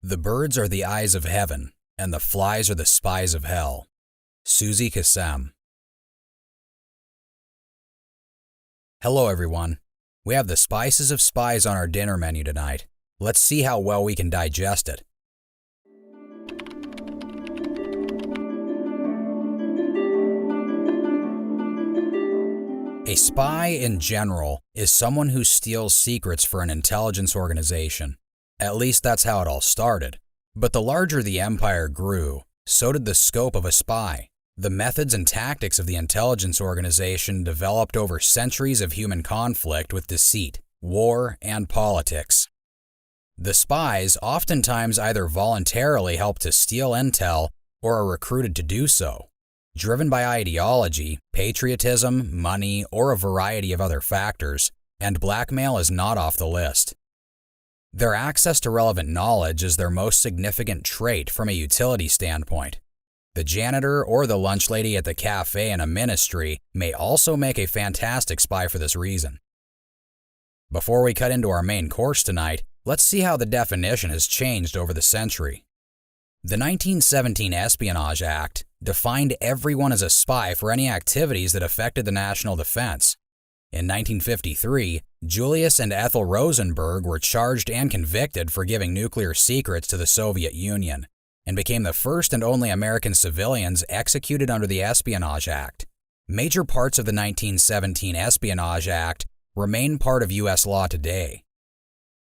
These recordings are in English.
The birds are the eyes of heaven, and the flies are the spies of hell. Susie Kassem. Hello everyone. We have the Spices of Spies on our dinner menu tonight. Let's see how well we can digest it. A spy in general is someone who steals secrets for an intelligence organization. At least that's how it all started. But the larger the empire grew, so did the scope of a spy. The methods and tactics of the intelligence organization developed over centuries of human conflict with deceit, war, and politics. The spies oftentimes either voluntarily help to steal intel or are recruited to do so, driven by ideology, patriotism, money, or a variety of other factors, and blackmail is not off the list. Their access to relevant knowledge is their most significant trait from a utility standpoint. The janitor or the lunch lady at the cafe in a ministry may also make a fantastic spy for this reason. Before we cut into our main course tonight, let's see how the definition has changed over the century. The 1917 Espionage Act defined everyone as a spy for any activities that affected the national defense. In 1953, Julius and Ethel Rosenberg were charged and convicted for giving nuclear secrets to the Soviet Union, and became the first and only American civilians executed under the Espionage Act. Major parts of the 1917 Espionage Act remain part of U.S. law today.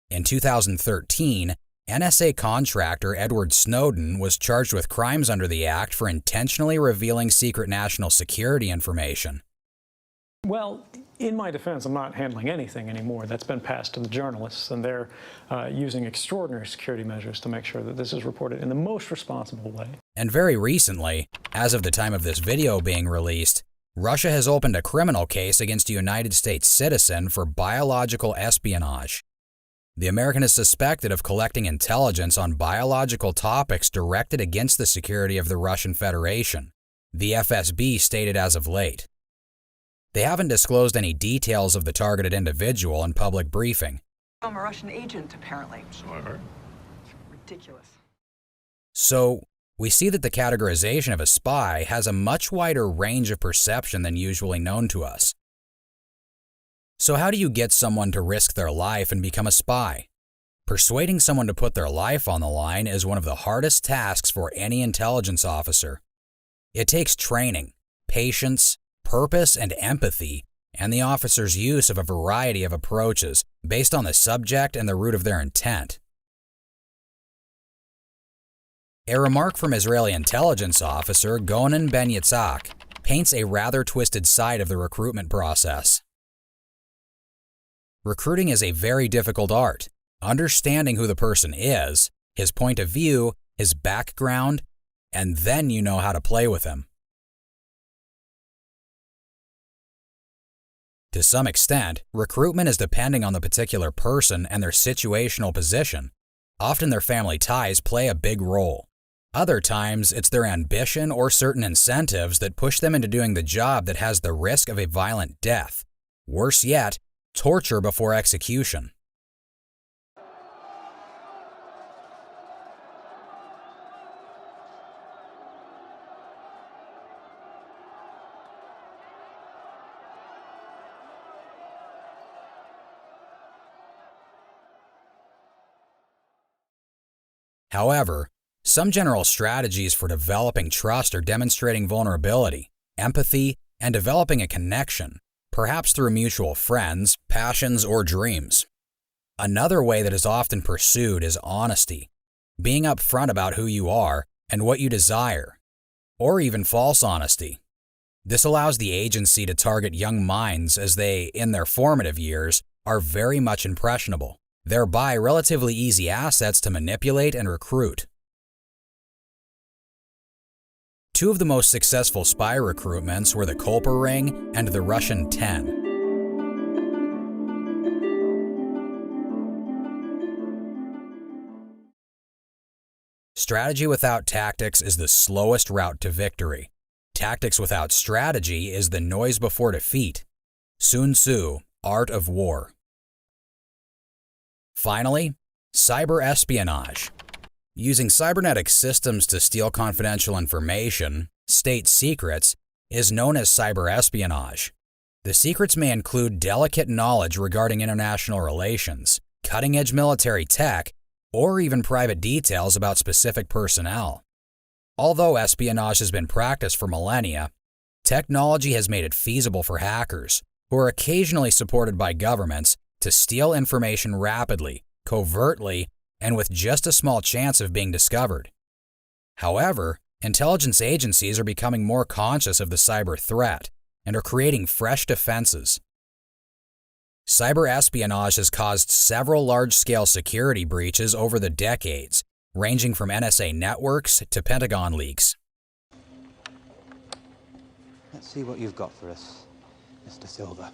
In 2013, NSA contractor Edward Snowden was charged with crimes under the Act for intentionally revealing secret national security information. Well, in my defense, I'm not handling anything anymore. That's been passed to the journalists, and they're using extraordinary security measures to make sure that this is reported in the most responsible way. And very recently, as of the time of this video being released, Russia has opened a criminal case against a United States citizen for biological espionage. The American is suspected of collecting intelligence on biological topics directed against the security of the Russian Federation, the FSB stated as of late. They haven't disclosed any details of the targeted individual in public briefing. I'm a Russian agent, apparently. So I heard. Ridiculous. So, we see that the categorization of a spy has a much wider range of perception than usually known to us. So how do you get someone to risk their life and become a spy? Persuading someone to put their life on the line is one of the hardest tasks for any intelligence officer. It takes training, patience, purpose, and empathy, and the officer's use of a variety of approaches based on the subject and the root of their intent. A remark from Israeli intelligence officer Gonen Ben Yitzhak paints a rather twisted side of the recruitment process. Recruiting is a very difficult art. Understanding who the person is, his point of view, his background, and then you know how to play with him. To some extent, recruitment is depending on the particular person and their situational position. Often their family ties play a big role. Other times, it's their ambition or certain incentives that push them into doing the job that has the risk of a violent death. Worse yet, torture before execution. However, some general strategies for developing trust are demonstrating vulnerability, empathy, and developing a connection, perhaps through mutual friends, passions, or dreams. Another way that is often pursued is honesty, being upfront about who you are and what you desire, or even false honesty. This allows the agency to target young minds as they, in their formative years, are very much impressionable, thereby relatively easy assets to manipulate and recruit. Two of the most successful spy recruitments were the Kulper Ring and the Russian 10. Strategy without tactics is the slowest route to victory. Tactics without strategy is the noise before defeat. Sun Tzu, Art of War. Finally, cyber espionage. Using cybernetic systems to steal confidential information, state secrets, is known as cyber espionage. The secrets may include delicate knowledge regarding international relations, cutting-edge military tech, or even private details about specific personnel. Although espionage has been practiced for millennia, technology has made it feasible for hackers, who are occasionally supported by governments, to steal information rapidly, covertly, and with just a small chance of being discovered. However, intelligence agencies are becoming more conscious of the cyber threat and are creating fresh defenses. Cyber espionage has caused several large-scale security breaches over the decades, ranging from NSA networks to Pentagon leaks. Let's see what you've got for us, Mr. Silver.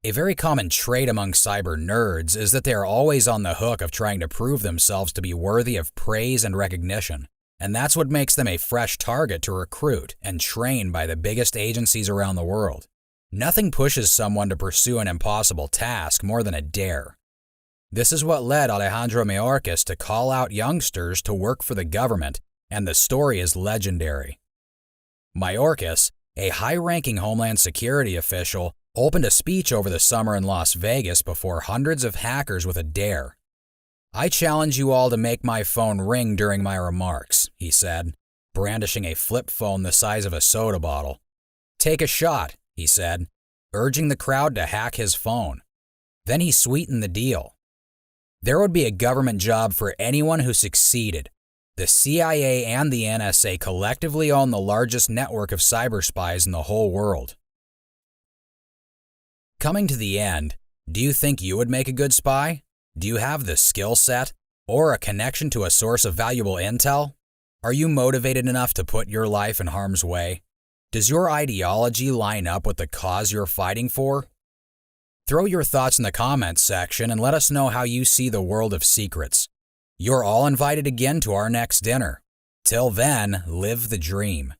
A very common trait among cyber nerds is that they are always on the hook of trying to prove themselves to be worthy of praise and recognition, and that's what makes them a fresh target to recruit and train by the biggest agencies around the world. Nothing pushes someone to pursue an impossible task more than a dare. This is what led Alejandro Mayorkas to call out youngsters to work for the government, and the story is legendary. Mayorkas, a high-ranking Homeland Security official, opened a speech over the summer in Las Vegas before hundreds of hackers with a dare. "I challenge you all to make my phone ring during my remarks," he said, brandishing a flip phone the size of a soda bottle. "Take a shot," he said, urging the crowd to hack his phone. Then he sweetened the deal. There would be a government job for anyone who succeeded. The CIA and the NSA collectively own the largest network of cyber spies in the whole world. Coming to the end, do you think you would make a good spy? Do you have the skill set or a connection to a source of valuable intel? Are you motivated enough to put your life in harm's way? Does your ideology line up with the cause you're fighting for? Throw your thoughts in the comments section and let us know how you see the world of secrets. You're all invited again to our next dinner. Till then, live the dream.